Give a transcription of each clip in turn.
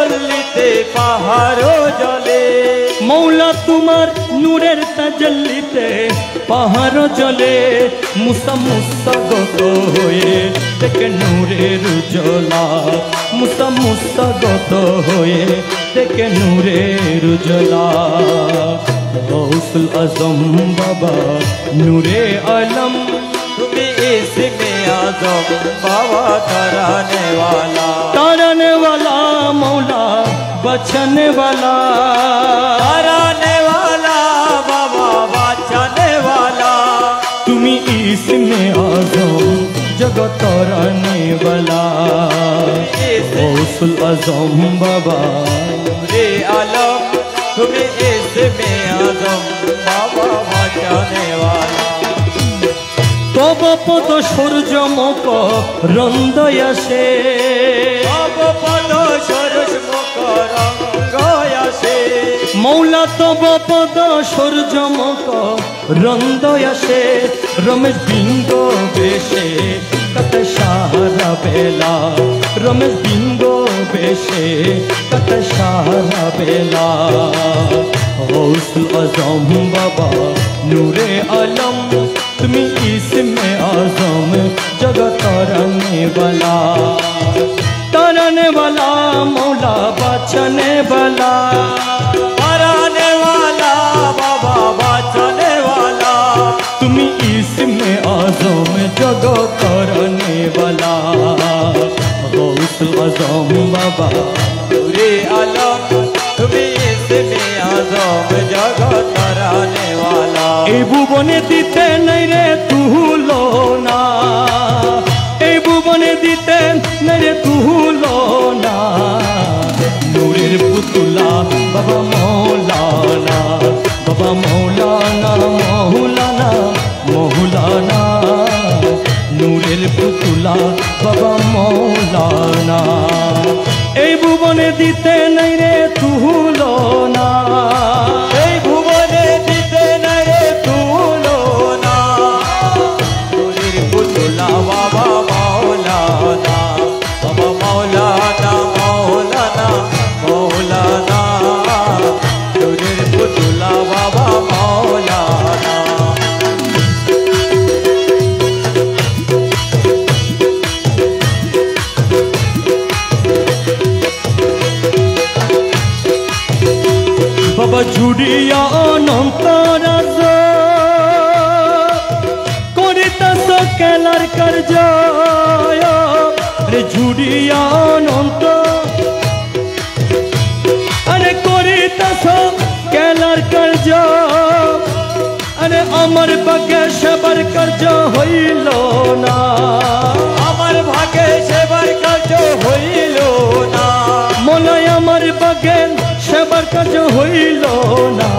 তাজল্লিতে পাহাড়ও জ্বলে মৌলা তোমার নূরের তাজল্লিতে পাহাড় জ্বলে মুসা মুসা গত হয়ে দেখে নূরের উজ্জ্বলা মুসা মুসা গত হয়ে দেখে নূরের উজ্জ্বলা গৌসুল আজম বাবা নূরে আলম তুমি ইসমে আজম বাবা তারানে वाला मौला बचने वाला ताराने वाला बाबा बचाने वाला तुम्ही इसमें आजम जगत ताराने वाला गौसुल आजम बाबा रे आलम तुम्ही इसमें आजम बाबा बचाने वाला तब पद सूर्यमुख रंदय आसे तब पद सूर्यमुख रंदय आसे मौला तब पद सूर्यमुख रंदय आसे रमेश बिंगो बेशे कत सारा बेला रमेश बिंगो बेशे कत सारा बेला गौसुल आजम बाबा नूरे आलम तुम्ही इसमें आजम जगत ताराने वाला मौला बचाने वाला ताराने वाला बाबा बचाने वाला तुम्ही इसमें आजम जगत ताराने वाला गौसुल आजम बाबा रे आलम तुम्ही इसमें आजम जगत ताराने वाला ए भुवने दीते नहीं रे तुलो ना ए भुवने दीते नहीं रे तुलो ना नूरेर पुतुला बाबा मौलाना मौलाना मौलाना नूरेर पुतुला बाबा मौलाना ए भुवने दीते नहीं रे तुलो ना बाबा मौलाना बाबा मौलाना मौलाना मौलाना नूरेर पुतुला बाबा मौलाना बाबा जुड़िया अनंतराज केलार कर जाया रे झुड़िया अनंत अरे करितास केलार कर जा अरे अमर भाग्य सेবার কার্য হইল না আমার ভাগ্যে সেবার কার্য হইল না মনে আমার ভাগ্যে সেবার কার্য হইল না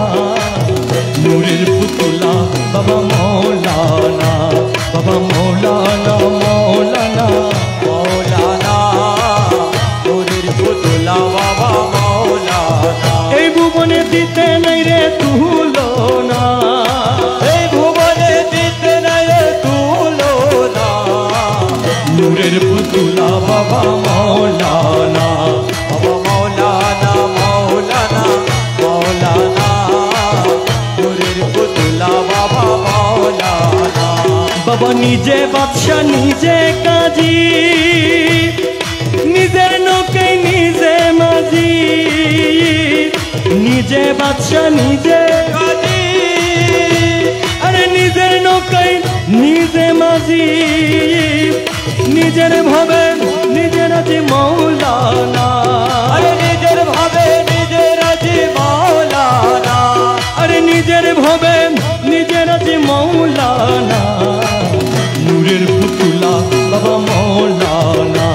নূরের পুতুলা বাবা মৌলানা बाबा मौलाना मौलाना मौलाना नूरेर पुतुला बाबा मौलाना ए भुवने दीते नहीं रे तुलो ना ए भुवने दीते नहीं रे तुलो ना नूरेर पुतुला बाबा मौलाना मौलाना मौलाना नूरेर पुतुला बाबा मौलाना बाबा निजे बादशाह निजे काजी निजेर नौके निजे माजी निजे बादशाह निजे काजी अरे निजेर नौके निजे माजी निजेर भावे निजेर जी मौलाना अरे निजेर भावे निजेर जी मौलाना अरे निजेर भावे निजेर जी मौलाना नूरेर पुतुला बाबा मौलाना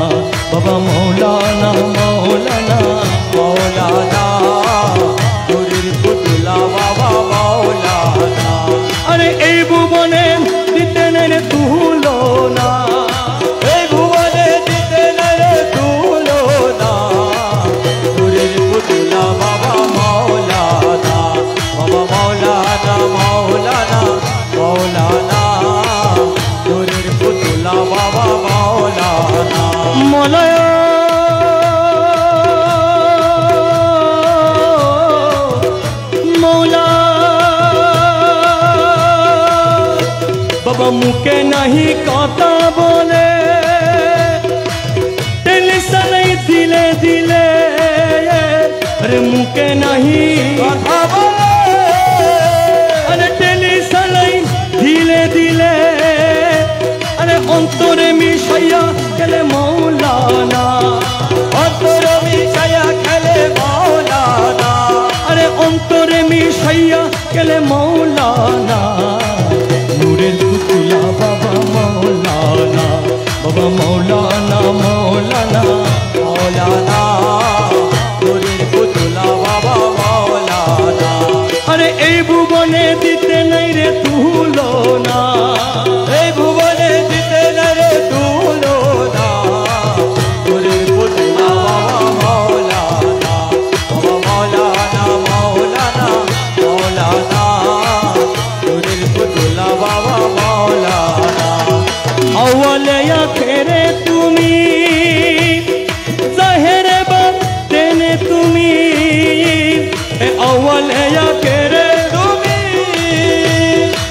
मौलाना मौलाना नूरेर पुतुला बाबा मौलाना अरे ए भुवने दीते नहीं रे तुलो ना ए भुवने दीते नहीं रे तुलो ना नूरेर पुतुला बाबा मौलाना मौलाना मौलाना नूरेर पुतुला बाबा मौलाना मौलाया মুখে নাহি কথা বলে টেনশন দিলে দিলে আরে মুখে নাহি কথা বলে আরে টেনশন দিলে দিলে আরে অন্তরে মিশাইয়া গেলে মৌলানা অন্তরে মিশাইয়া খেলে মৌলানা আরে অন্তরে মিশাইয়া গেলে মৌলানা নূরের পুতুলা বাবা মৌলানা বাবা মৌলানা মৌলানা মৌলানা নূরের পুতুলা বাবা মৌলানা আরে এই ভুবনে দিতে নাই রে তুলনা এই ভুবনে দিতে না রে তুলনা নূরের পুতুলা বাবা মৌলানা বাবা মৌলানা মৌলানা মৌলানা নূরের পুতুলা বাবা মৌলানা अव्वले आखेरे तुमी ज़ाहिरे बातेने तुमी अव्वले आखेरे তুমি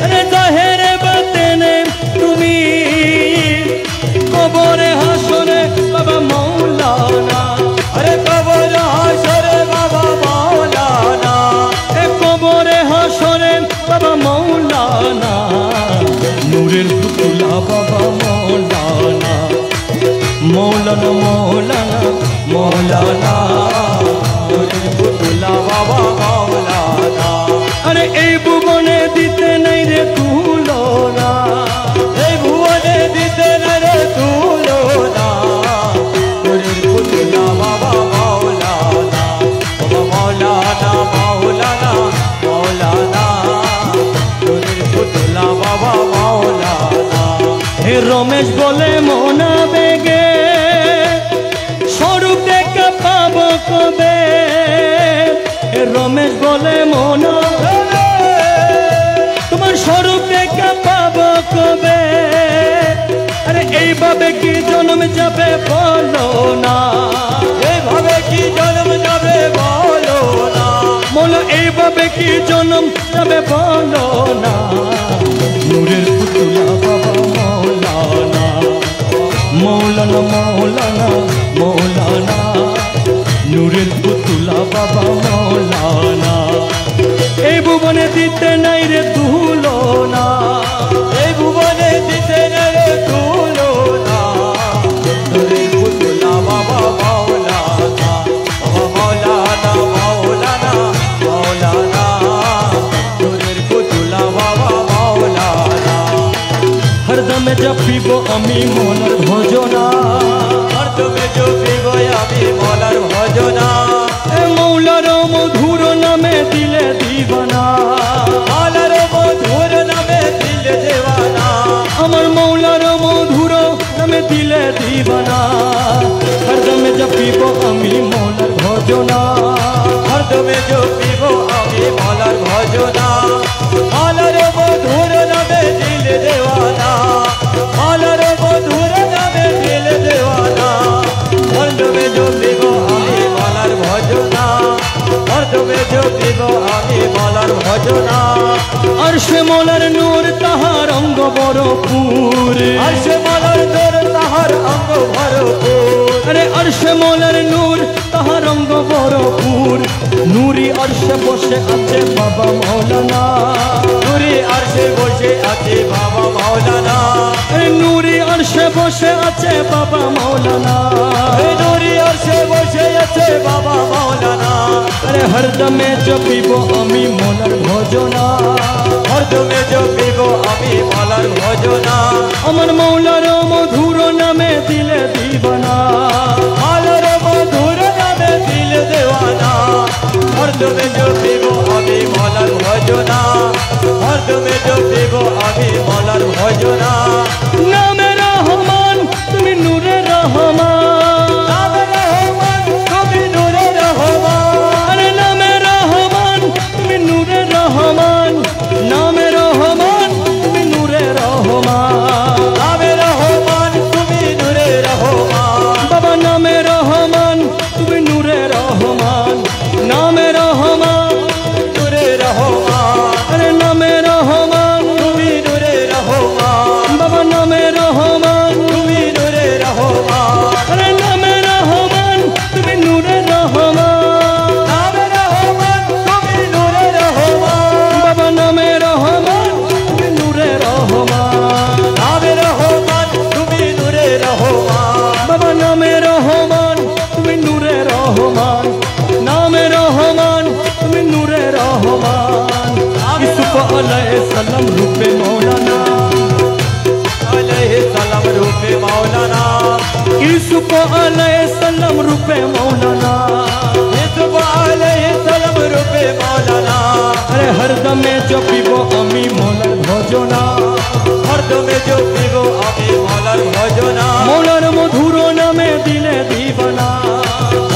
अरे ज़ाहिरे बातेने तुमी कबरे हाशरे बाबा मौलाना अरे कबर हाशरे बाबा मौलाना कबरे हाशरे बाबा मौलाना नूरेर पुतुला बाबा मौलाना मौलाना मौलाना मौलाना नूरेर पुतुला बाबा मौलाना अरे এই ভুবনে দিতে নাই রে তুলনা এই ভুবনে দিতে না রে তুলনা নূরের পুতুলা বাবা মৌলানা বাবা মৌলানা মৌলানা মৌলানা নূরের পুতুলা বাবা মৌলানা হে রমেশ বলে মনা বেগে স্বরূপ দেখা পাবো কবে হে রমেশ বলে মনা তোমার স্বরূপ দেখা পাবো কবে আরে এইভাবে কি জন্ম যাবে বলো না এইভাবে কি জন্ম যাবে বলো না বলো এইভাবে কি জন্ম যাবে বলো না নূরের পুতুলা বাবা মৌলানা মৌলানা মৌলানা মৌলানা নূরের পুতুলা বাবা মৌলানা এই ভুবনে দিতে নাই রে তুলনা এই ভুবনে দিতে না রে তুলনা নূরের পুতুলা বাবা মৌলানা বাবা মৌলানা মৌলানা মৌলানা নূরের পুতুলা বাবা মৌলানা হরদমে জপিব আমি মনের ভজনা আর তুমি জপিব আমি মলার ভজনা এ মৌলার মধুর নামে দিলে দিবানা মলার মধুর নামে দিল দেওয়ানা আমার মৌলার মধুর নামে দিলে দিবানা হরদমে জপিব আমি মৌলার ভজনা আর তুমি জপিব আমি মলার ভজনা মলার মধুর নামে দিল দেওয়ানা মলার মধুর নামে দিল দেওয়ানা আর তুমি জপিব আমি মলার ভজনা আর তুমি জপিব আমি মলার ভজনা আর সে মৌলার নূর তাহার অঙ্গ বরপুর আর সে মলার দোর তাহার অঙ্গ ভরপুর আরে আরশে মৌলার নূর তাহার অঙ্গ বরপুর নূরি আরশে বসে আছে বাবা মৌলানা নুরি আরশে বসে আছে বাবা মৌলানা আরে নূরি আরশে বসে আছে বাবা মৌলানা এই নুরি আরশে বসে আছে বাবা মৌলানা আরে হরদমে জপিব আমি মৌলার ভজনা আর তুমি জপিব আমি মলার ভজনা আমার মৌলার মধুর নামে দিলে দিবানা মলার মধুর নামে দিল দেওয়ানা আর তুমি জপিব আমি মলার ভজনা আর তুমি জপিব আমি মলার ভজনা নামে রহমান তুমি নূরে রহমান নামে রহমান তুমি নূরে রহমান আরে নামে রহমান তুমি নূরে রহমান নামে রহমান তুমি নূরে রহমান নামে अलैहिस्सलाम रूपे मौलाना, अलैहिस्सलाम रूपे मौलाना, यूसुफ अलैहिस्सलाम रूपे मौलाना, यूसुफ अलैहिस्सलाम रूपे मौलाना। अरे हरदमे जपिब आमी मौलार भजना, हरदमे जपिब आमी मौलार भजना, मौलार मधुर नामे दिले दीवाना,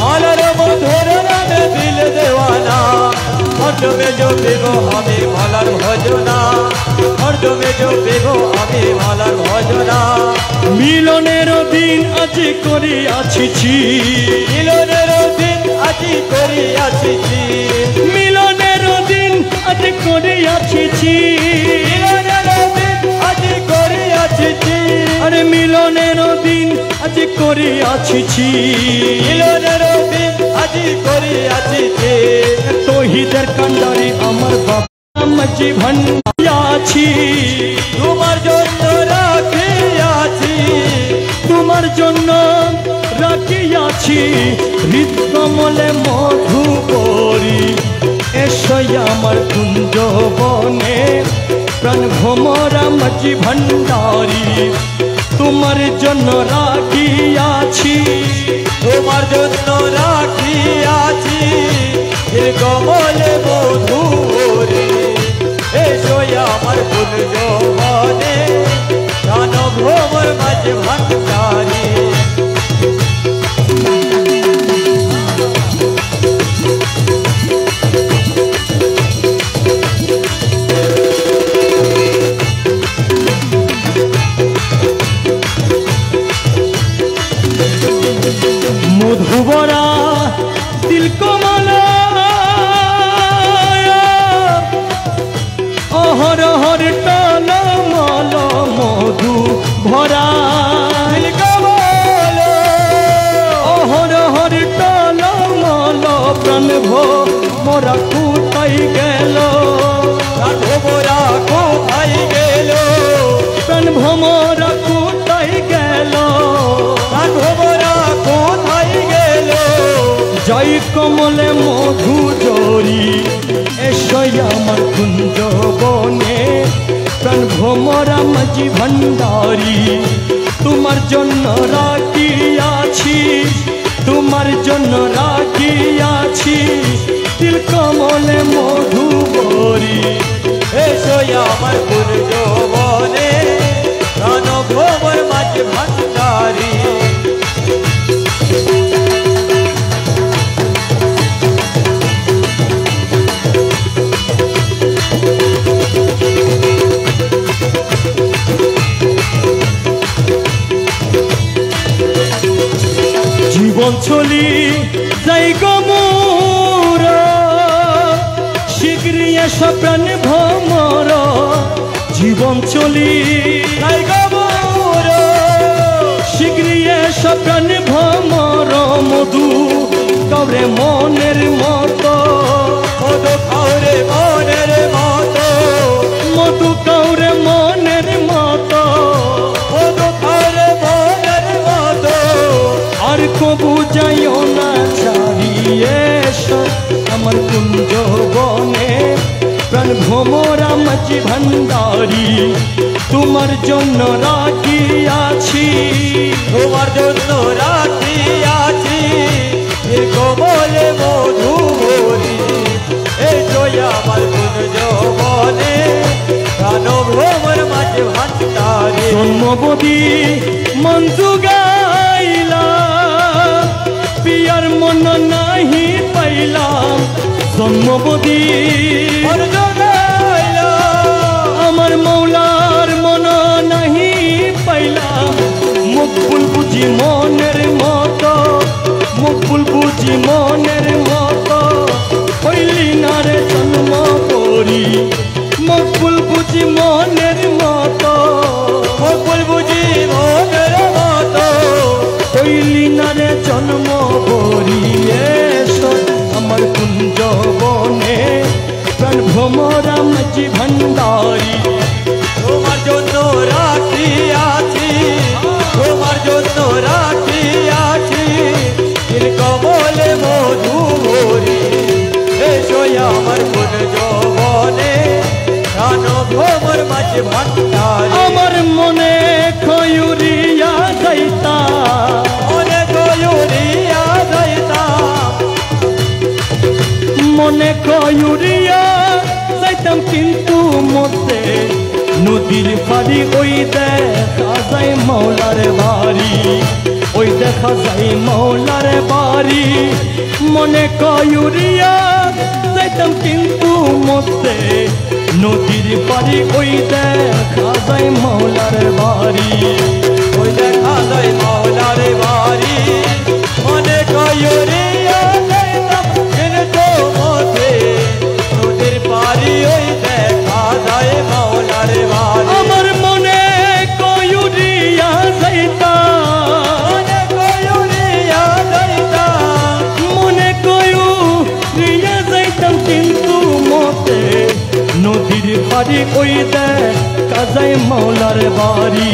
मौलार मधुर नामे दिल देवाना। हरदमे जपिब आमी मौलार भजना, हरदमे जपिब आमी मौलार भजना। मिलनेर दिन আজি करियाछि मिलनेर दिन আজি करियाछि, मिलनेर दिन আজি करियाछि, मिलनेर दिन আজি करियाछि। अरे मिलनेर दिन আজি करियाछि, मिलनेर दिन আজি करियाछि। तौहीदेर कांडारी आमार बाबा मजी भंडारी, তোমার জন্য রাখিয়াছি, তোমার জন্য রাখিয়াছি হৃদকমলে মধু পরি। এসো আমার কুঞ্জ বনে প্রাণ ভ্রমরা মজি ভণ্ডারি, তোমার জন্য রাখিয়াছি, তোমার জন্য রাখিয়াছি কমলে মধুরে। এসো আমার কুঞ্জ বনে প্রাণ ভ্রমর মাঝে ভান্ডারি। মধুবরা দিল কমলা অহরহর টাল মাল মধু ভরা, অহরহর টাল মাল প্রাণ মোরা কোথায় গেল, মোরা কোথায় গেল, প্রাণ ভ্রমরা কোথায় গেল, মোরা কোথায় গেল। জয় কমলে মধু জরি, এসো আমার কুঞ্জ বনে প্রাণ ভ্রমরা মজি ভণ্ডারি, তোমার জন্য রাখিয়াছি, তোমার জন্য রাখিয়াছি দিল কমলে মধু বরি। এসো আমার কুঞ্জ বনে প্রাণ ভ্রমর মাঝে ভান্ডারি। জীবন চলি যাই গমুর, শীঘ্রই এসো প্রাণ ভ্রমর, জীবন চলি যাই গমুর, শীঘ্রই এসো প্রাণ ভ্রমর, মধু কাউরে মনের মতো, মধু কাউরে মনের মতো, মধু কাউরে মনের মতো, মধু কাউরে মনের মতো। আর কবু যাইও না ছাড়িয়ে এসো আমার কুঞ্জ বনে প্রাণ ভ্রমরা মজি ভণ্ডারি, তোমার জন্য রাখিয়াছি, তোমার জন্য রাখিয়াছি কমলে মধু ভরি। এসো আমার কুঞ্জ বনে প্রাণ ভ্রমর মাঝে ভান্ডারি। জন্মবতী মঞ্জু গাইলা পিয়ার মন নাহি পাইলাম, জন্মবতী আমার মৌলার মন নাহি পাইলাম, মকবুল বুঝি মনের মতো, মকবুল বুঝি মনের মতো, হইলি না রে জন্ম করি, মকবুল বুঝি মনের মতো, মকবুল বুঝি মনের মতো, হইলি না রে জন্ম করি। এসো আমার কুঞ্জ বনে প্রাণ ভ্রমরা মজি ভণ্ডারি, তোমার জন্য রাখিয়াছি, তোমার জন্য রাখিয়াছি কমলে মধু ভরি। এসো আমার কুঞ্জ বনে প্রাণ বাজে ভান্ডারে আমার মনে খয়ুরিয়া যাইতা মনে কয়ুরিয়া যাইতা মনে খয়ুরিয়া যাইতাম কিন্তু মধ্যে নদীর পাড়ি ওই দেখা যায় মৌলার বাড়ি ওই দেখা যায় মৌলার বাড়ি মনে কয়ুরিয়া যাইতাম কিন্তু মধ্যে নদীর পাড়ি ওই দেখা যায় মৌলার বাড়ি ওই দেখা যায় মৌলার বাড়ি মনে কয়ুরিয়া যাইতাম কিন্তু মধ্যে নদীর পাড়ি ওই দেখা যায় মৌলার বাড়ি আমার মনে কয়ুরিয়া যাইতা মনে কয়ুরিয়া যাইতা মনে কয়ুরিয়া যাইতাম কিন্তু মতে নদীর পাড়ি ওই দেখা যায় মৌলার বাড়ি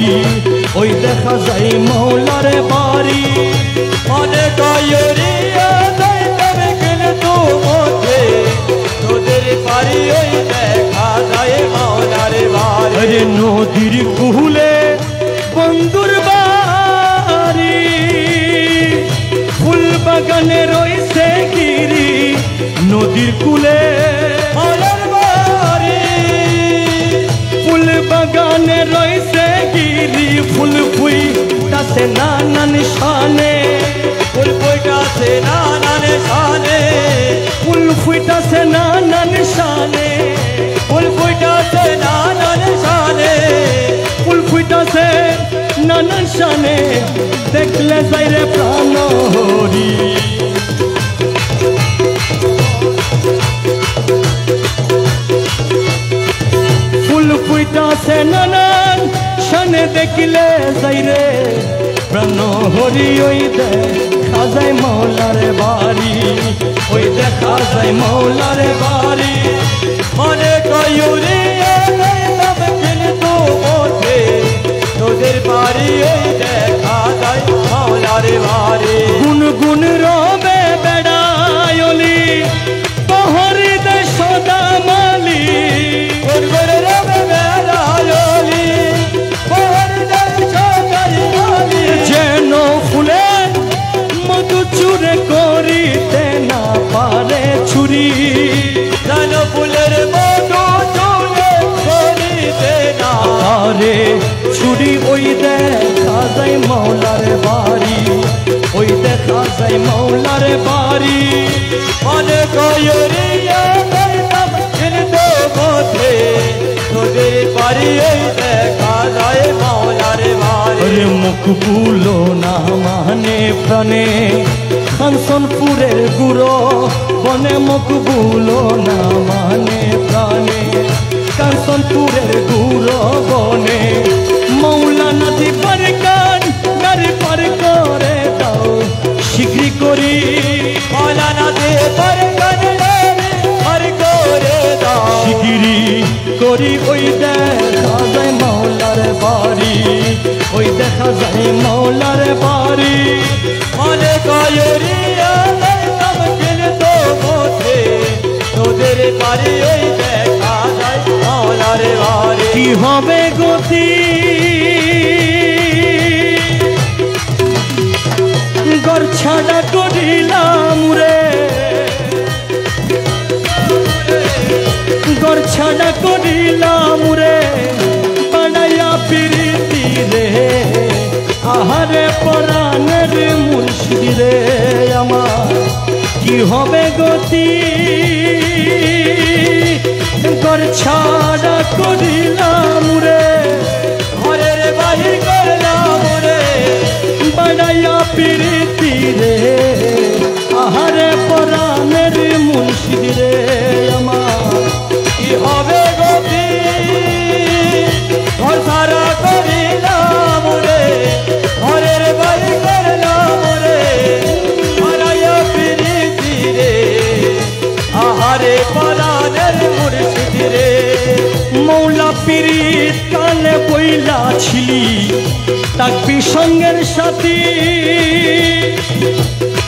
ওই দেখা যায় মৌলার বাড়ি মনে কয়ুরিয়া যাইতাম কিন্তু মধ্যে নদীর পাড়ি ওই দেখা যায় মৌলার বাড়ি আরে নদীর কুহুলে বন্ধুর বাড়ি ফুল বাগানে রয়েছে গিরি নদীর কুলে মৌলার বাড়ি ফুল বাগানে রয়েছে গিরি ফুল ফুইতাছে নানান শানে ফুল ফুইটাছে নানান শানে ফুল ফুইতাছে নানান শানে ফুল ফুইটাছে নানান শানে ফুল ফুইতাছে নানান শানে দেখলে যাইরে প্রাণ হরি ফুল ফুইতাছে নানান শানে দেখলে যাইরে প্রাণ হরি ওই দেখা যায় মৌলার বাড়ি ওই দেখা যায় মৌলার বাড়ি মনে কয়ুরিয়া যাইতাম কিন্তু মধ্যে নদীর পাড়ি ওই দেখা যায় মৌলার বাড়ি গুনগুন রবে বেড়ায়লি পহরি দে সদা মালি গুনগুন রবে বেড়ায়লি পহরি দে সদা মালি যেন ফুলে মধু চুরে করিতে না পারে ছুরি যেন ফুলের মধু চুলে করিতে না আরে ছুরি ওই দেখা যায় মৌলার বাড়ি ওই দেখা যায় মৌলার বাড়ি মনে কয়ুরিয়া যাইতাম কিন্তু মধ্যে নদীর পাড়ি ওই দেখা যায় মৌলার বাড়ি আরে মুখ বুলো না মানে প্রাণে খানসনপুরের গুরো বনে মুখ বুলো না মানে প্রাণে কাঞ্চনপুরের গুরো বনে মৌলা নদী পার কান গাড়ি পার করে দাও শীঘ্রই করি মৌলা নদী পার করে পার করে দাও শিগিরি করি ওই দেখা যায় মৌলার বাড়ি ওই দেখা যায় মৌলার বাড়ি মনে কয়ুরিয়া যাইতাম কিন্তু মধ্যে নদীর পাড়ি ওই দেখা যায় মৌলার বাড়ি কি হবে গতি গর ছাড়া করিলাম রে গর ছাড়া করিলাম রে বানাইয়া পিরিতি রে আহারে পরাণের মুর্শিদ রে আমার কি হবে গতি গর ছাড়া করিলাম রে ঘরের বাহির করলাম রে বানাইয়া পিরিতি রে আহারে পরাণের মুর্শিদ রে আমার কি হবে গতি ঘর সারা করিলাম রে ঘরের বাহির করলাম রে হারাইয়া পিরিতি রে আহারে পরাণের মুর্শিদ রে মৌলা পিরিত কানে বইলা ছিলি তাকবি সঙ্গের সাথী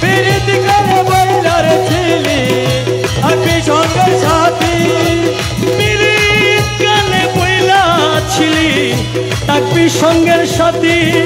পিরিতি করে বইলার ছিলি আপনি সঙ্গের সাথী পিরিত কানে বইলা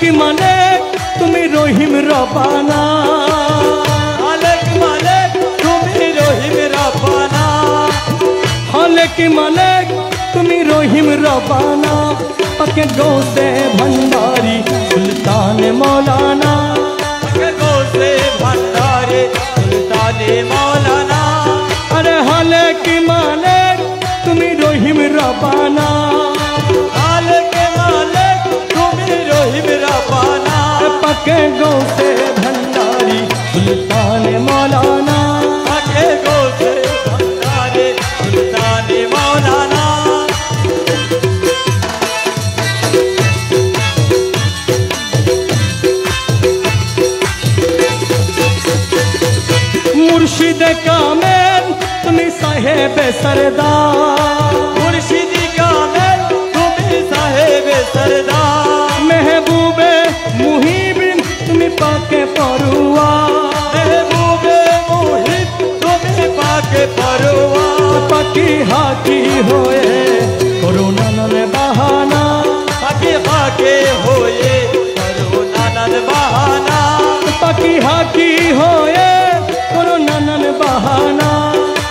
কি মালিক তুমি রহিম রব্বানা মালিক মালিক তুমি রহিম রব্বানা কি মালিক তুমি রহিম রব্বানা পাকে গৌসে ভंडारी सुल्तान मौलाना पाके गौसे भंडारी सुल्तान मौलाना अरे की मालिक তুমি রহিম রব্বানা मालिक मालिक তুমি রহিম রব্বানা पाके गौसे भंडारी सुल्तान मौलाना पाके गौसे भंडारी सुल्तान मौलाना मुर्शिद कामिल तुम्ही साहेब सरदार मुर्शिद कामिल तुम्ही साहेब सरदार महबूबे मुहिबिन तुम्ही पाके परुआ महबूबे मुहिब तुम्ही पाके परुआ पाकी हाकी होए कोरोना न बहाना पाकी हाके होए कोरोना न बहाना पाकी हाकी होए कोरोना न बहाना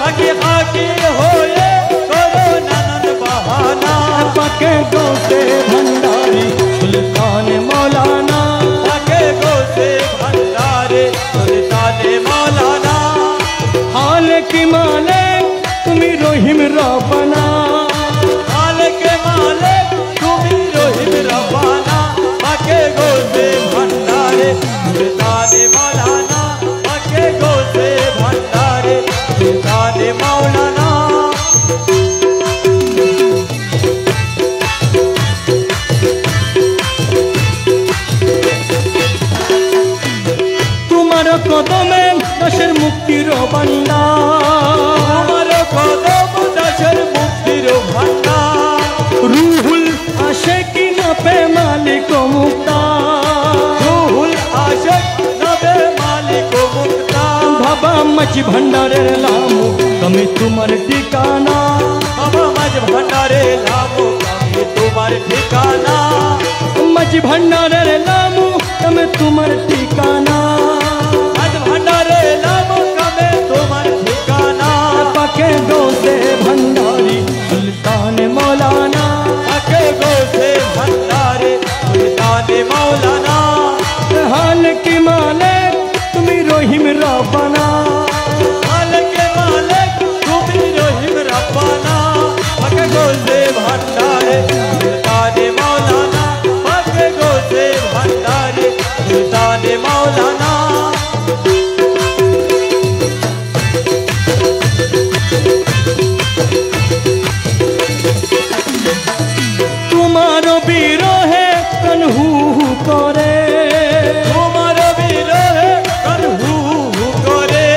पाकी हाके होए कोरोना न बहाना पाके गौसे भंडारी सुल्तान मौलाना पाके गौसे भंडारी सुल्तान मौलाना की मालिक तुम्ही रहीम रब्बाना मालिक मालिक तुम्ही रहीम रब्बाना पाके गौसे भंडारी सुल्तान मौलाना पाके गौसे भंडारी सुल्तान मौलाना তোমার কদমে দাসের মুক্তির ভান্ডার আমার কদম দাসের মুক্তির ভান্ডার রুহুল আশিকি নবে মালিক মুক্তা রুহুল আশিক নবে মালিক মুক্তা বাবা মাঝ ভান্ডারের লামু তুমি তোমার ঠিকানা বাবা মাঝ ভান্ডারে লামু আমি তোমার ঠিকানা মাঝ ভান্ডারের লামু তুমি তোমার ঠিকানা মাঝ ভান্ডারে লামু আমি তোমার ঠিকানা পাকে গৌসে ভंडारी सुल्तान मौलाना পাকে গৌসে ভंडाরি সুলতান মৌলানা की मालिक তুমি রহিম রব্বানা মালিক মালিক তুমি রহিম রব্বানা পাকে গৌসে ভंडारी সুলতান মৌলানা পাকে গৌসে ভंडारी সুলতান মৌলানা তোমার বিরহে প্রাণ হু হু করে তোমার বিরহে প্রাণ হু হু করে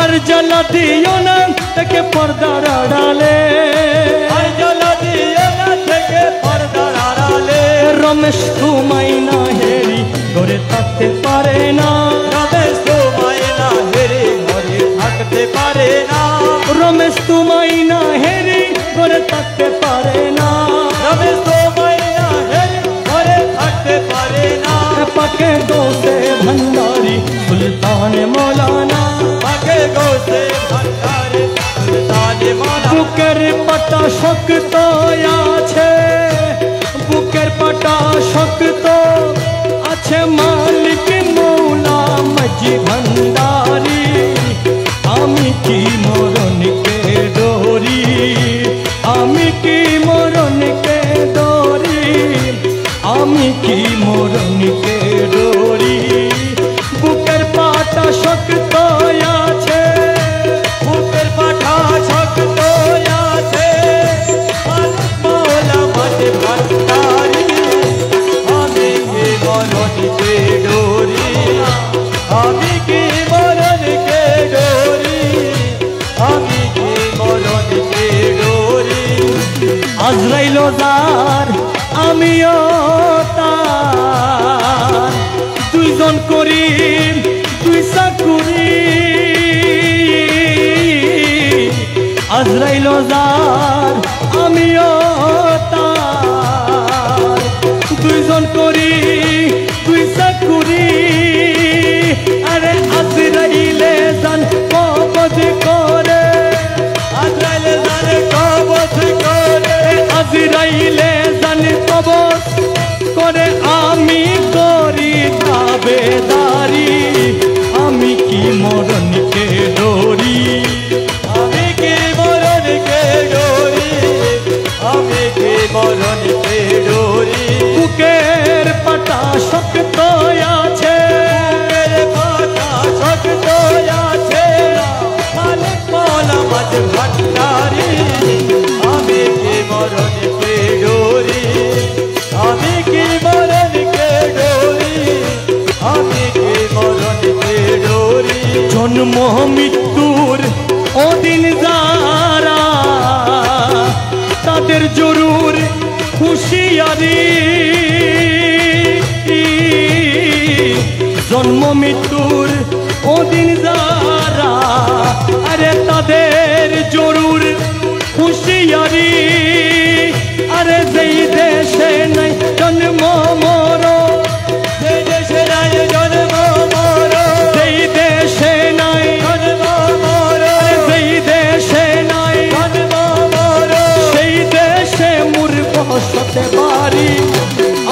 আর জ্বালা দিও না থেকে পর্দার আড়ালে আর জ্বালা দিও না থেকে পর্দার আড়ালে রমেশ তোমায় না হেরি করে থাকতে পারে না রমেশ তোমায় না হেরে ঘরে থাকতে পারে না রমেশ তোমায় না হেরি করে থাকতে পারে না রমেশ তোমায় না হেরে ঘরে থাকতে পারে না পাকে গৌসে ভंडारी सुल्तान मौलाना পাকে গৌসে ভंडाরি সুলতান মৌলানা বুকের পাটা শক্ত আছে বুকের পাটা শক্ত আছে মালিক মৌলা মাঝি ভান্ডারি আমি কি মরণকে ডরি আমি কি মরণকে ডরি আমি কি মরণকে ডরি বুকের পাটা শক্ত আছে বুকের পাঠা শক্ত আছে মালিক মৌলা মাঝে ভंडारी আমি কি মরণকে ডরি আমি কি মরণকে ডরি আমি কি মরণকে ডরি আজরাইল যার আমিও তার দুইজন করি দুই চাকুরি আজরাইল যার আমিও তার দুইজন করি ওরে আমি করি দাবেদারি, আমি কি মরণকে ডরি, আমি কি মরণকে ডরি, আমি কি মরণকে ডরি। বুকের পাটা শক্ত আছে, বুকের পাটা শক্ত আছে, মালিক মৌলা মাঝ ভান্ডারি, আমি কি মরণকে ডরি, আমি কি মরণকে ডরি, আমি কি মরণকে ডরি। জন্ম মৃত্যুর ওদিন যারা, তাদের জরুর হুঁশিয়ারি, জন্ম মৃত্যুর ওদিন যারা, আরে তাদের জরুর হুঁশিয়ারি। আরে যেই দেশে নাই জন্ম মরণ, সেই দেশে নাই জন্ম মরণ, যেই দেশে নাই জন্ম মরণ, যেই দেশে নাই জন্ম মরণ। সেই দেশে মোর বসতে পারি,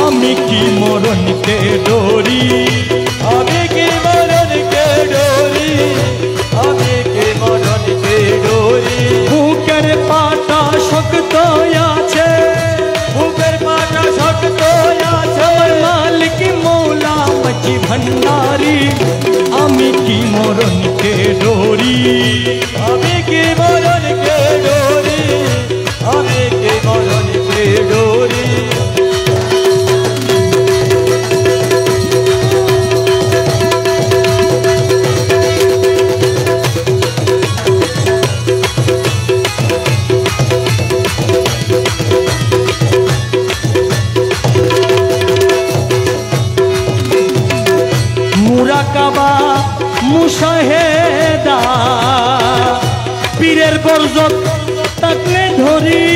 আমি কি মরণকে ডরি, আমি কি মরণকে ডরি, আমি কি মরণকে ডরি। বুকের পাটা শক্ত আছে, বুকের পাটা শক্ত আছে, আমার মালিক মৌলা মাঝি ভান্ডারি, আমি কি মরণকে ডরি, আমি কি মরণকে ডরি, আমি কি মরণকে ডরি। মুরাকাবা মুশাহেদা, পীরের বরজত তাকলে ধরি,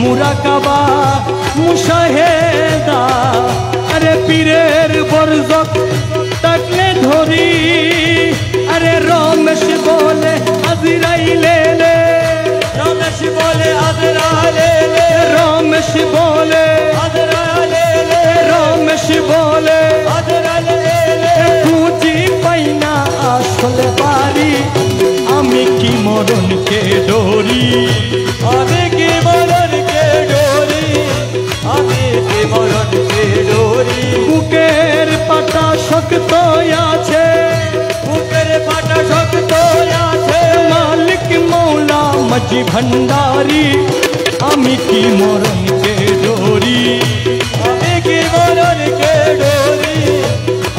মুরাকাবা মুশাহেদা, আরে পীরের বরজত তাকলে ধরি। আরে রমেশ বলে আজরাইলে, রমেশ বলে আজরাইলে, রমেশ বলে আজরাইলে, রমেশ বলে আজরাইলে। খুঁজি পাই না আসলে পারি, আমি কি মরণকে ডরি, আমি কি মরণকে ডরি, আমি কি মরণকে ডরি। বুকের পাটা শক্ত আছে, বুকের পাটা শক্ত আছে, মালিক মৌলা মাঝি ভান্ডারি, আমি কি মরণকে ডরি, আমি কি মরণকে ডরি,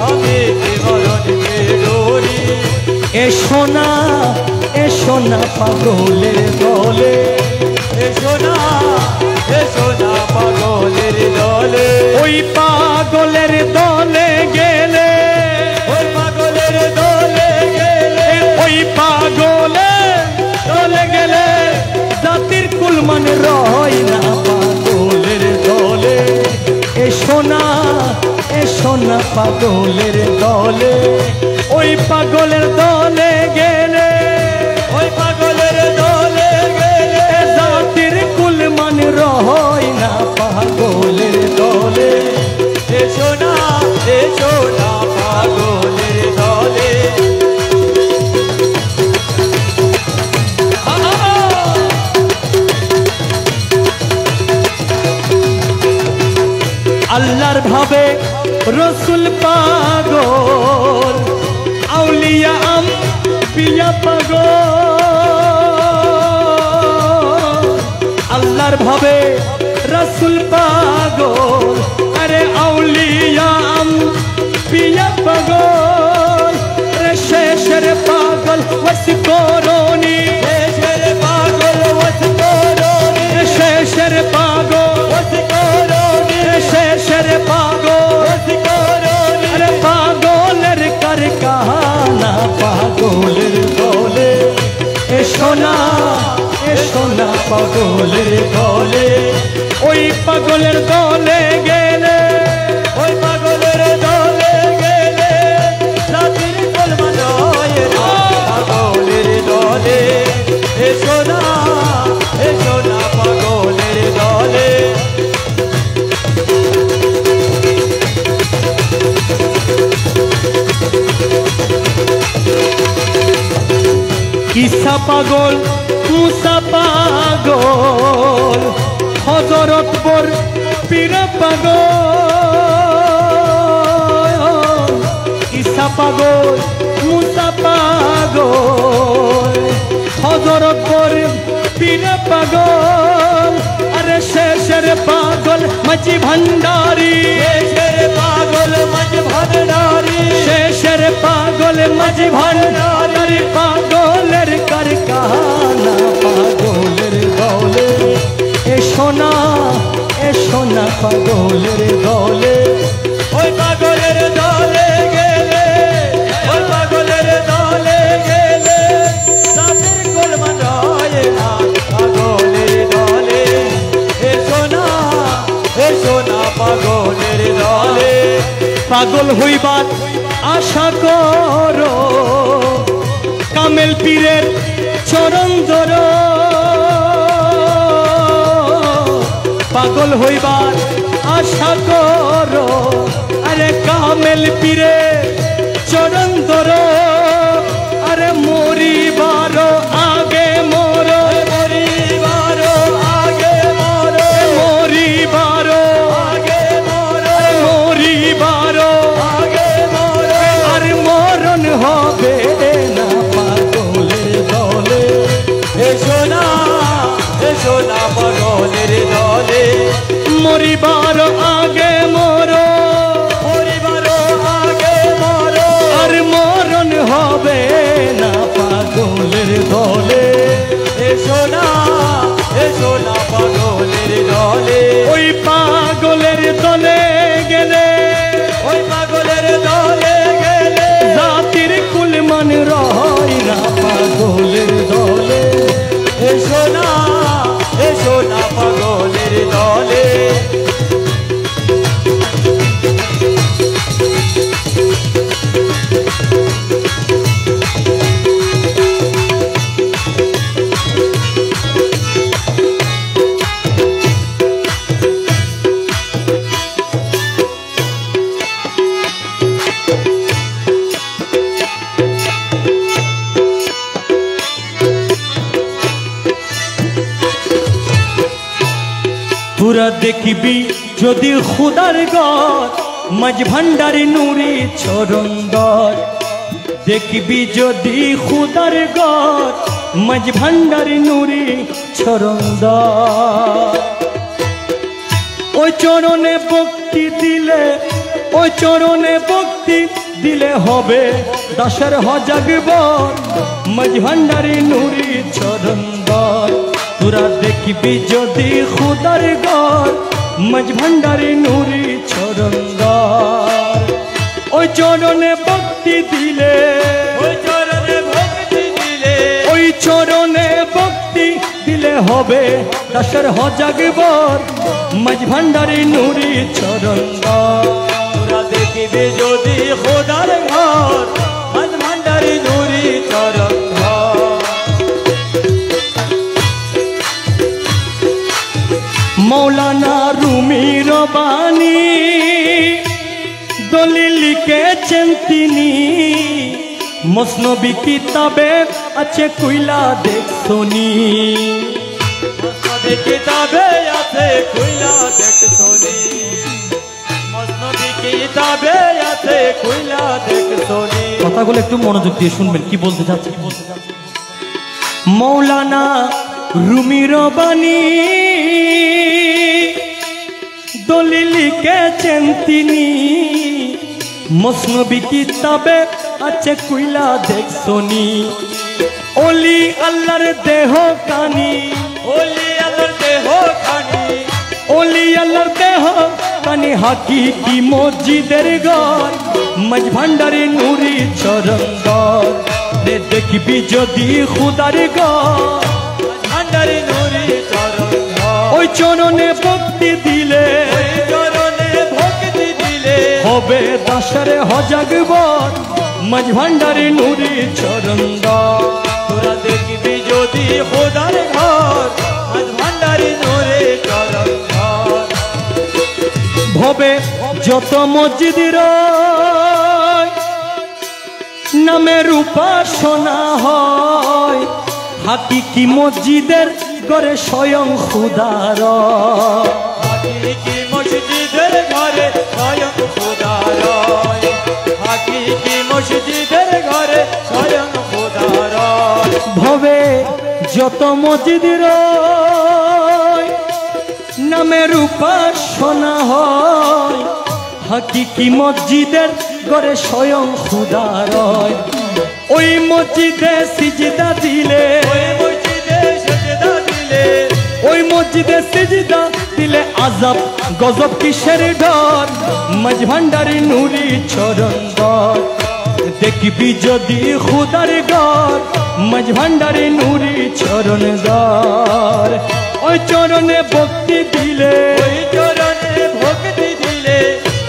আমি কি মরণকে ডরি। এসো না এসো না পাগলের দলে, এসো না, এসো না পাগলের দলে, ওই পাগলের দলে গেলে, ওই পাগলের দলে গেলে, ওই পাগলের দলে গেলে জাতির কুল মানে রয় না পাগলের দলে। এসো না পাগলের দলে, ওই পাগলের দলে গেলে, ওই পাগলের দলে গেলে, জাতির কুল মানে রয় না পাগলের দলে। এসো না পাগলের দলে। আল্লাহর ভাবে রসুল পাগল, আউলিয়া আম্বিয়া পাগল, আল্লাহর ভাবে রসুল পাগল, আরে আউলিয়া আম্বিয়া পাগল, রে শেষের পাগল ওয়াস করনি, শেষের পাগল ওয়াস করনি, শেষের পাগল ওয়াস করনি, শেষের পাগল ওয়াস করনি। আরে পাগলের কার কাহানা পাগলের দলে। এসো না পাগলের দলে, ওই পাগলের দলে গেলে, ওই পাগলের দলে গেলে, জাতির কুল মানে রয় না পাগলের দলে। এসো না পাগলের দলে। ঈসা পাগল মুসা পাগল হযরত বর পীর পাগল ঈসা পাগল মুসা পাগল হযরত বর পীর পাগল আরে শেষের পাগল মাঝি ভান্ডারি শেষের পাগল মাঝি ভান্ডারি শেষের পাগল মাঝি ভান্ডারি পাগলের কারখানা পাগলের দলে এসো না পাগলের দলে ওই পাগলের দলে গেলে ওই পাগলের দলে গেলে তাদের গোলমান হয় না পাগলের দলে এসো না পাগলের দলে পাগল হইবার আশা করো কামেল পীরের চরণ ধরো পাগল হইবার আশা করো আরে কামেল পীরের চরণ ধরো আরে মরিবারো আগে মরো মরিবারো আগে মরো মরিবারো আগে মরো মরিবারো আগে মরো আর মরণ হবে না পাগলের দলে এসো না পাগলের দলে মরিবার আগে মরো মরিবারো আগে মরো আর মরণ হবে না পাগলের দলে এসো না পাগলের দলে ওই পাগলের দলে গেলে ওই পাগলের দলে গেলে জাতির কুলমান রয় না পাগলের দলে এসো না পাগলের দলে তোরা দেখবি যদি খুদার গর মাঝ ভান্ডারি নুরি চরন্দর দেখবি যদি খুদার গর মাঝ ভান্ডারি নুরি চরন্দর ওই চরণে ভক্তি দিলে ওই চরণে ভক্তি দিলে হবে দাসের হজাগবর মাঝ ভান্ডারি নুরি চরন্দর তোরা দেখবি যদি খুদার গর মাঝ ভান্ডারি নুরি চরন্দর ওই চরণে ভক্তি দিলে ওই চরণে ভক্তি দিলে ওই চরণে ভক্তি দিলে হবে দাসের হজাগবর মাঝ ভান্ডারি নুরি চরন্দর তোরা দেখবি যদি খোদার ঘর মাঝ ভান্ডারি নুরি চরণ মৌলানা রুমি রবানি দলিল লিখেছেন তিনি মসনবী কিতাবে আছে কইলা দেখছনি মসনবী কিতাবে আছে কইলা দেখছনি মসনবী কিতাবে আছে কইলা দেখছনি কথাগুলো একটু মনোযোগ দিয়ে শুনবেন কি বলতে চাচ্ছি মৌলানা রুমি রবানি দলিল লিখেছেন তিনি মসনবী কিতাবে আছে কইলা দেখছনি ওলি আল্লাহর দেহ কানি ওলি আল্লাহর দেহ খানি ওলি আল্লাহর দেহ কানি হাকিকি মসজিদের ঘর মাঝ ভান্ডারি নুরি চরন্দর রে দেখবি যদি খুদার ঘর ভান্ডারি নুরি চরণ ওই চরণে ভক্তি দিলে ওই চরণে ভক্তি দিলে হবে দাসের হজাগবর মাঝ ভান্ডারি নুরি চরন্দর তোরা দেখবি যদি খোদার ঘর মাঝ ভান্ডারি নুরি চরণ ভবে যত মসজিদ রয় নামের উপাসনা হয় হাকিকি মসজিদের ঘরে স্বয়ং খুদার হাকিকি মসজিদের ঘরে স্বয়ং খুদার হাকিকি মসজিদের ঘরে স্বয়ং খুদার ভবে যত মসজিদ রয় নামের উপাসনা হয় হাকিকি মসজিদের ঘরে স্বয়ং খুদার ওই মসজিদে সিজদা দিলে ওই মসজিদে সিজদা দিলে আজাব গজব কিসের ডর মাঝ ভান্ডারি নুরি চরণ দর দেখবি যদি খুদার ঘর মাঝ ভান্ডারি নুরি চরণ দর ওই চরণে ভক্তি দিলে ওই চরণে ভক্তি দিলে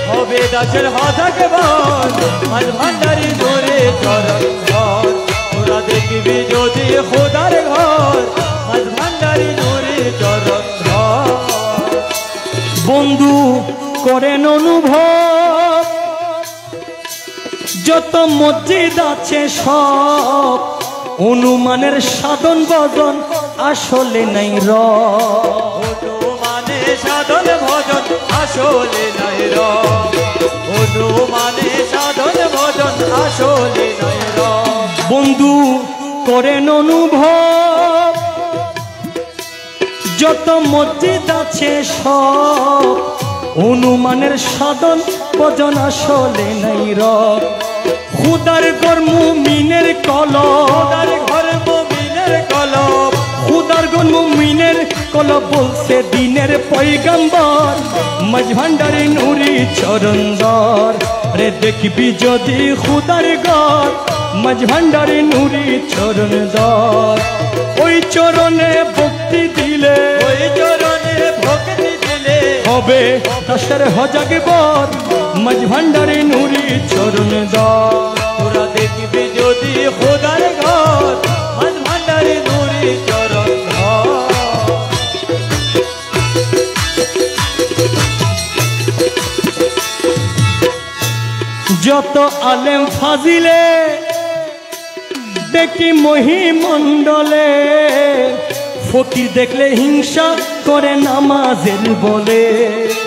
হবে দাসের হাজাকে বল মাঝ ভান্ডারি নুরি চরণ ঘর তোরা দেখবি যদি খুদার ঘর মাঝ ভান্ডারি নুরি চরণ ঘর বন্ধু করেন অনুভব যত মসজিদ আছে সব অনুমানের সাধন ভজন আসলে নাই অনুমানে সাধন ভজন আসলে নাই অনুমানে সাধন ভজন আসলে নাই বন্ধু করেন অনুভব যত মসজিদ আছে সব অনুমানের সাধন ভজন আসলে নাই খুদার ঘর মুমিনের কলব খুদার ঘর মুমিনের কলব খুদার ঘর মুমিনের কলব বলছে দিনের পয়গম্বর মাঝ ভান্ডারি নুরি চরণ দর রে দেখবি যদি খুদার ঘর মাঝ ভান্ডারি নুরি চরণ দর ওই চরণে ভক্তি দিলে ওই চরণে ভক্তি দিলে হবে দাসের হজাগে বর মাঝ ভান্ডারি নুরি চরণ দর তোরা দেখবি যদি খুদার ঘর মাঝ ভান্ডারি নুরি চরণ ঘর যত আলেম ফাজিলে দেখি মহিমণ্ডলে ফকির দেখলে হিংসা করে নামাজের বলে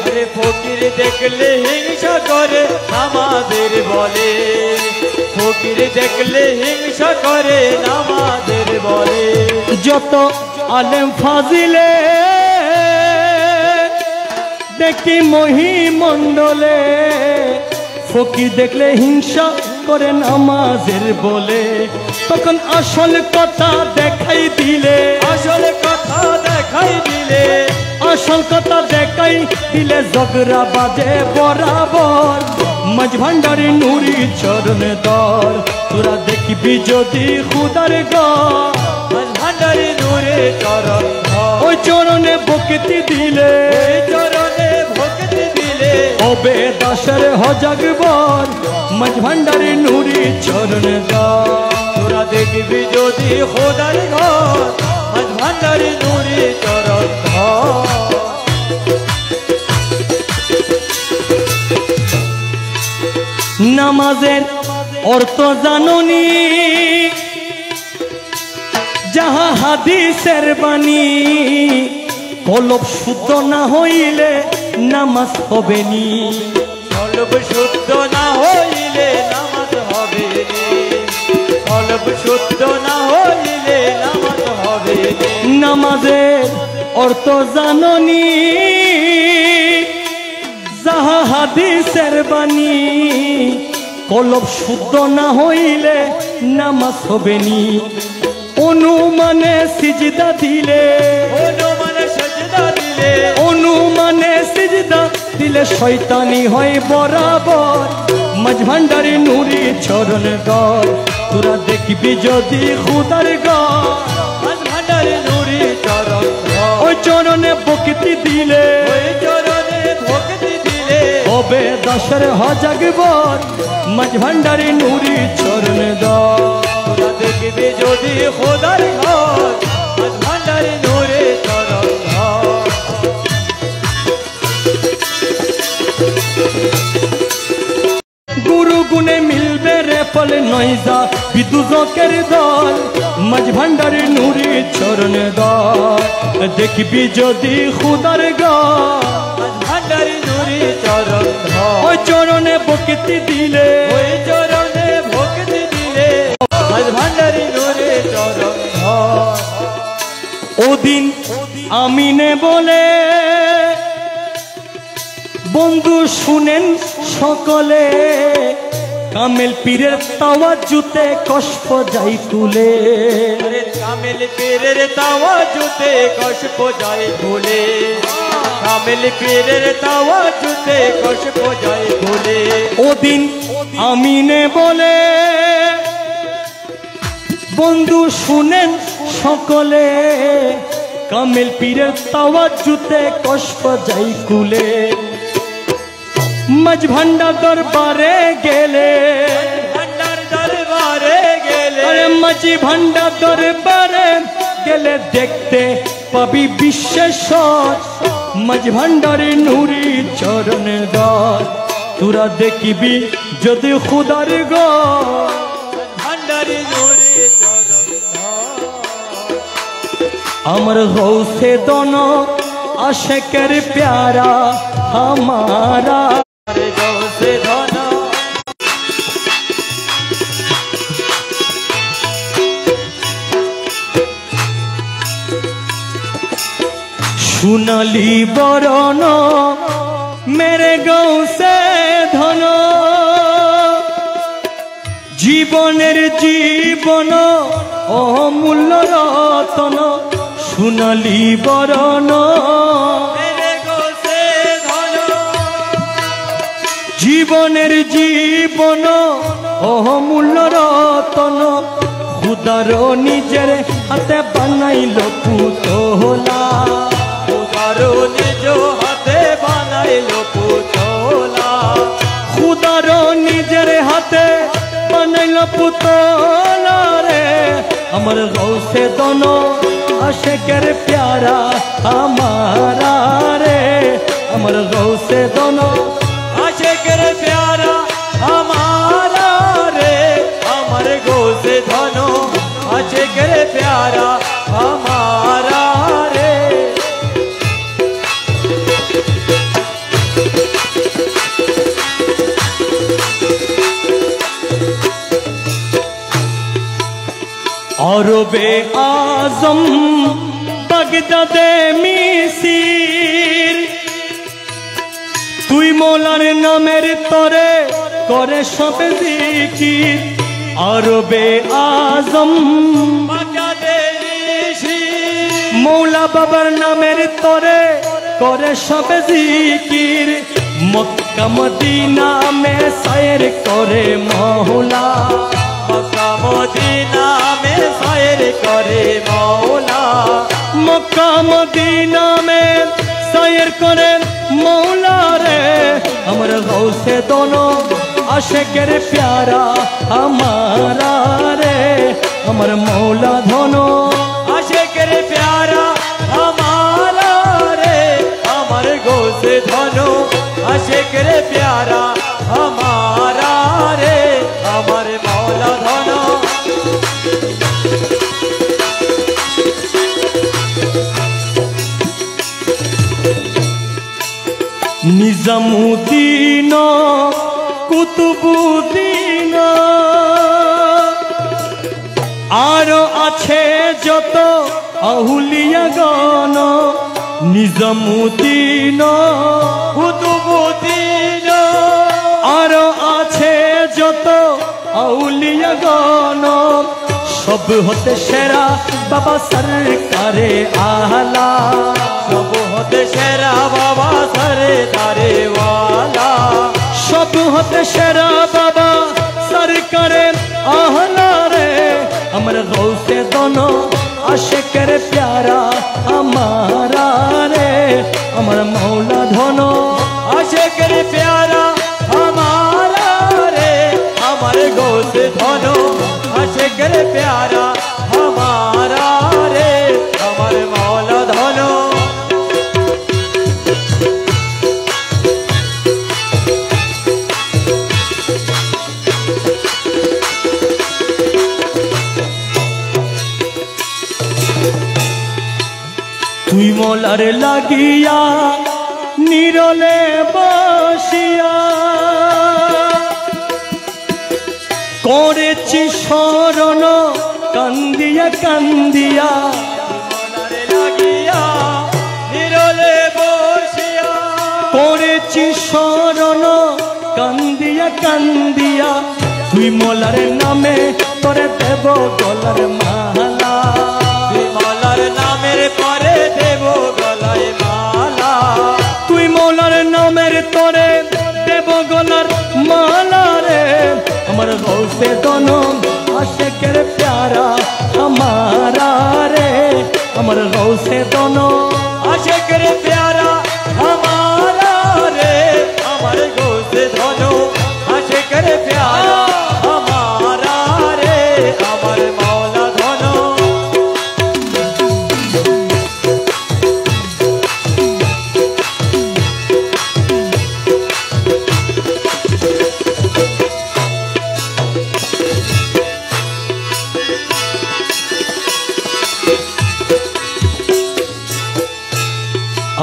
আরে ফকির দেখলে হিংসা করে নামাজের বলে ফকির দেখলে হিংসা করে নামাজের বলে যত আলেম ফাজিলে দেখি মহিমণ্ডলে ফকির দেখলে হিংসা করে নামাজের বলে তখন আসল কথা দেখাই দিলে আসল কথা দেখাই দিলে আসল কথা দেখাই দিলে ঝগড়া বাজে বরাবর মাঝ ভান্ডারি নুরি চরণ দর তোরা দেখবি যদি খুদার ঘর মাঝ ভান্ডারি নুরি চরণ ঘর ওই চরণে ভক্তি দিলে ওই চরণে ভক্তি দিলে হবে দাসের হজাগ বর মাঝ ভান্ডারি নুরি চরণ দর তোরা দেখবি যদি খুদার ঘর মাঝ ভান্ডারি নুরি চরণ ঘর নামাজের অর্থ জাননি যাহা হাদিসের বাণী কলব শুদ্ধ না হইলে নামাজ হবে নি কলব শুদ্ধ না হইলে নামাজ হবে নি কলব শুদ্ধ না হইলে নামাজ হবে নি নামাজের অর্থ জাননি যাহা হাদিসের বাণী কলব শুদ্ধ না হইলে নামাজ হবে নি অনুমানে সিজদা দিলে অনুমানে সেজদা দিলে অনুমানে সিজদা দিলে শয়তানি হয় বরাবর মাঝ ভান্ডারি নুরি চরণ দর তোরা দেখবি যদি খুদার ঘর মাঝ ভান্ডারি নুরি চরণ ঘর ওই চরণে ভক্তি দিলে ওই চরণে ভক্তি দিলে হবে দাসের হজাগ বর মাঝ ভান্ডারি নুরি চরণ দর তোরা দেখবি যদি খুদার ঘর মাঝ ভান্ডারি নুরি চরণ ঘর গুরু গুণে মিলবে রে ফলে নয়জা বিদুজকের দল মাঝ ভান্ডারে নুরি চরণ দল দেখবি যদি খুদার গল ভান্ডারি নুরি চরণ ধর ওই চরণে বকতি দিলে ওই চরণে ভক্তি দিলে ভান্ডারি নুরি চরণ ধর ওদিন আমিনে বলে বন্ধু শুনেন সকলে কামেল পীরের তাওয়াজ্জুতে কষ্ট যাই তুলে কামেল পীরের তাওয়াজ্জুতে কষ্ট যাই তুলে কামেল পীরের তাওয়াজ্জুতে কষ্ট যাই তুলে ওদিন আমিনে বলে বন্ধু শুনেন সকলে কামেল পীরের তাওয়াজ্জুতে কষ্ট যাই কুলে মাঝ ভান্ডার দরবারে গেলে ভান্ডার দরবারে গেলে আরে মাঝ ভান্ডার দরবারে গেলে দেখতে পাবি বিশ্বেশ্বর মাঝ ভান্ডারে নুরি চরণ দর তোরা দেখিবি যদি খুদার গর ভান্ডারি নুরি চরণ ধর আমার গৌসে दोनों आशिकर प्यारा हमारा गौसे धन সোনালি বরণ মেরে গৌসে ধন জীবনের জীবন অমূল্য রতন সোনালি বরণ मेरे गौसे धन জীবনের জীবন অমূল্য রতন খুদার নিজের হাতে বানাইল পুতলা खुदारो निज हाथे बनाइलो पुतला খুদার নিজের হাতে বানাইল পুতলা রে আমার গৌসে দোনো আশিকের প্যারা আমারা রে আমার গৌসে দোনো आशिकर प्यारा हमारा रे अमर गौसे धनो आशिकर प्यारा हमारा रे अरबे आजम बगदादे मिसिर তুই মৌলার নামের তরে করে সব জিকির আরবে আজম মৌলা বাবার নামের তরে করে সব জিকির মক্কা মদিনা মে সায়ের করে মৌলা मक्का मदीना में शायर करे मौला মক্কা মদিনা মে সায়ের করে মৌলা রে আমার গৌসে দোনো আশিকের প্যারা আমারা রে আমার মৌলা ধনো आशिकर प्यारा हमारा रे अमर गौसे धनो आशिकर प्यारा हमारा रे अमर मौला धनो নিজামুদ্দিন কুতুবুদ্দিন আরো আছে যত আউলিয়া গণ নিজামুদ্দিন कुतुबुद्दीन আরো আছে যত আউলিয়া গণ সব হতে সেরা বাবা সরকারে আলা सब होते शेरा बाबा सरे तारे वाला সব হতে সেরা বাবা সরকারে আহলা রে আমার গৌসে দোনো আশিকের প্যারা আমারা রে আমার মৌলা ধনো आशिकर प्यारा हमारा रे अमर गौसे धनो आशिकर प्यारा हमारा रे अमर मौला धनो মৌলার লাগিয়া নিরলে বসিয়া করেছি শরণ কান্দিয়া কান্দিয়া মৌলারে লাগিয়া নিরলে বসিয়া করেছি শরণ কান্দিয়া কান্দিয়া তুই মৌলার নামে তোরে দেব গলার মালা তুই মৌলার নামের পরে দেব গলায় মালা তুই মৌলার নামের তোরে দেব গলার মালা রে আমার গৌসে দনম আশেকের প্যারা আমারা রে আমার গৌসে দনম আশেকের প্যারা আমারা রে আমার গোসে ধনো আশেকের প্যারা আমারা রে আমার মৌলা ধনো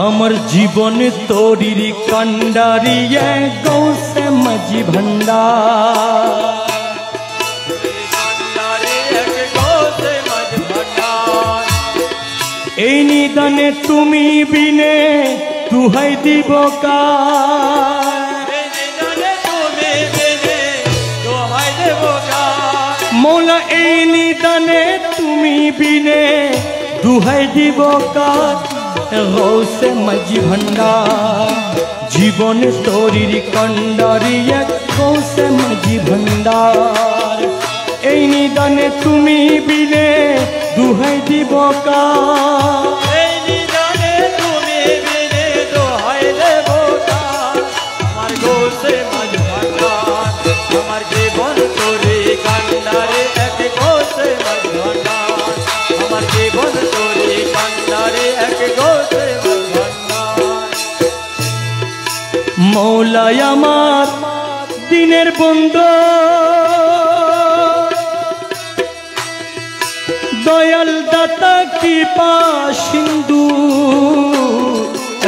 আমার জীবনে তোরির কান্ডারিয়ে গৌসে মাঝি ভান্ডার এই নিদানে তুমি বিনে দুহাই দিব মৌলা এই নিদানে তুমি বিনে দুহাই দিব গৌসে মাঝি ভান্ডার জীবন তোরির কান্ডারিয়ে গৌসে মাঝি ভান্ডার এই নিদানে তুমি বিনে দুহাই দিব এই নিদানে তুমি বিনে দোহাই দেব আমার গোসে মাঝ ভান্ডার আমার জীবন তোরে কান্ডারে এক গোসে মাঝ ভান্ডার আমার জীবন তোরে কান্ডারে এক গোসে মাঝ ভান্ডার মৌলায় আমার দিনের বন্ধু দয়াল দাতা কৃপা সিন্ধু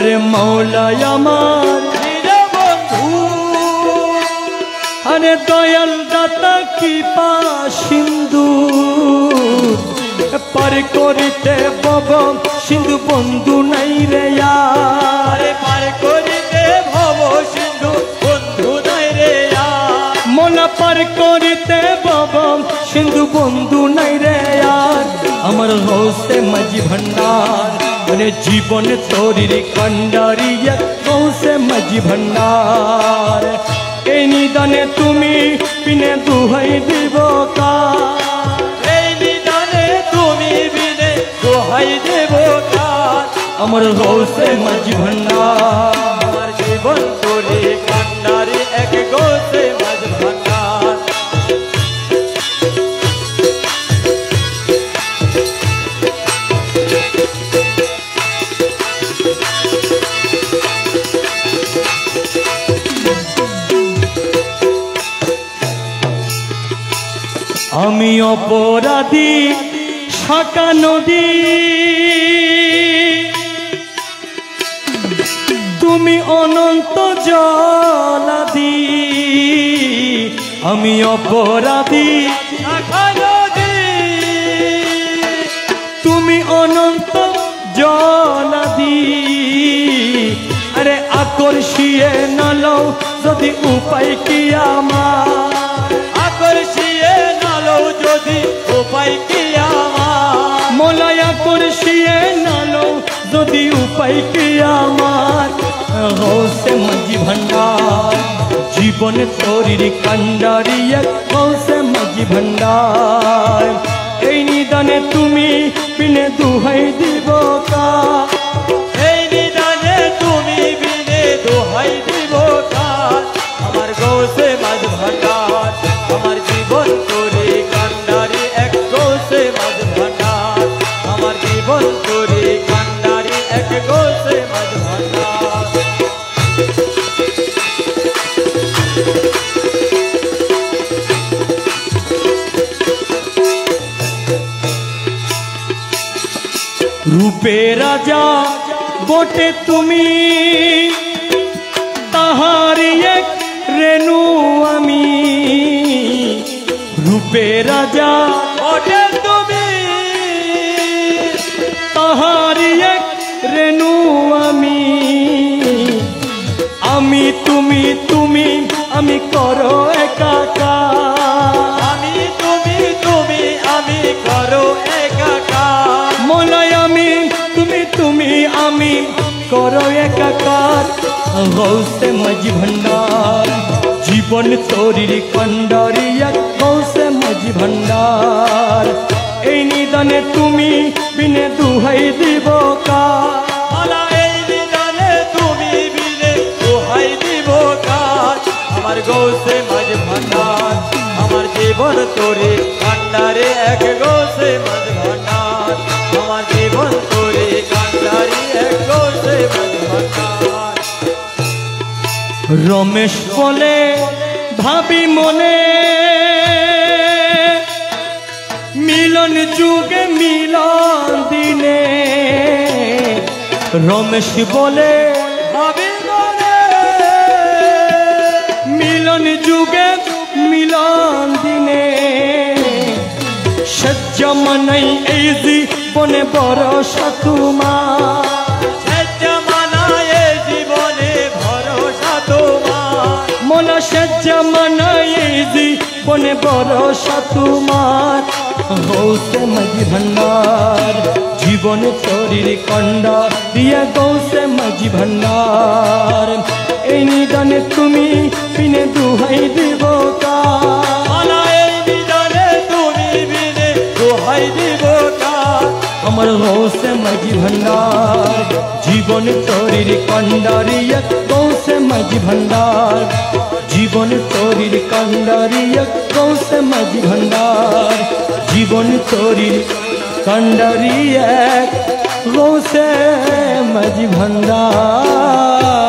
রে মৌলায় আমার বন্ধু আরে দয়াল দাতা কৃপা সিন্ধু পার করিতে বব সিন্ধু বন্ধু নাই রে আরে পার করিতে ভব সিন্ধু বন্ধু নাই রে মনা পার করিতে বব সিন্ধু বন্ধু নাই রে আমার গৌসে মাঝি ভান্ডার মানে জীবন তোরির কান্ডারিয়া গৌসে মাঝি ভান্ডার এই নিদানে তুমি পিনে দুহাই দিব এই নিদানে তুমি বিনে দোহাই দেব আমার গৌসে মাঝি ভান্ডার আমার জীবন তোরে কান্ডারি এক গোসে মাঝ ভান্ডার আমি অপরাধী শাখা নদী তুমি অনন্ত জলাদি আমি অপরাধী শাখা নদী তুমি অনন্ত জলাদি আরে আকর্ষিয়ে নালও যদি উপায় কি আমার আকর্ষিয়ে নালো যদি উপায় কি আমার মোলায় আকর্ষিয়ে নালো যদি উপায় কি আমার গৌসে মাঝি ভান্ডার জীবন তোরির কান্ডারিয়া গৌসে মাঝি ভান্ডার এই নিদানে তুমি পিনে দুহাই দিব এই নিদানে তুমি বিনে দোহাই দিব আমার গৌসে মাঝ ভান্ডার আমার জীবন তোরে কান্ডারি এক গৌসে মাঝ ভান্ডার আমার জীবন তোরে কান্ডারি এক গৌসে মাঝ ভান্ডার রূপে রাজা বটে তুমি তাহারি এক রেণু আমি রূপে রাজা বটে তুমি তাহারি এক রেণু আমি আমি তুমি তুমি আমি করো একাকার আমি তুমি তুমি আমি করো একাকার মলাই আমি তুমি তুমি আমি করো একাকার গৌসে মাঝি ভান্ডার জীবন তোরির কন্ডারিয়া গৌসে মাঝি ভান্ডার এই নিদানে তুমি বিনে দুহাই দিব কার মালা এই নিদানে তুমি বিনে দোহাই দিব কার আমার গৌসে মাঝ ভান্ডার আমার জীবন তোরে কান্ডারে এক গৌসে মাঝ ভান্ডার আমার জীবন তোরে কান্ডারে এক গৌসে মাঝ ভান্ডার রমেশ বলে ভাবি মনে মিলন যুগে মিলন দিনে রমেশ বলে ভাবি মনে মিলন যুগে মিলন দিনে সহ্য মনাই এই জীবনে ভরসা তোমার জীবনে ভরসা তোমার মনা সহ্য মনাই এই জীবনে ভরসা তোমার গৌসে মাঝি ভান্ডার জীবন তোরির কন্ডা দিয়া গৌসে মাঝি ভান্ডার এই নিদানে তুমি বিনে দুহাই দিব কার মালা এই নিদানে তুমি বিনে দোহাই দিব কার আমার গৌসে মাঝি ভান্ডার জীবন তোরির কন্ডারিয়া গৌসে মাঝি ভান্ডার জীবন তোরির কন্ডারিয়া গৌসে মাঝি ভান্ডার জীবন তোরির কন্ডারিয়া গৌসে মাঝি ভান্ডার।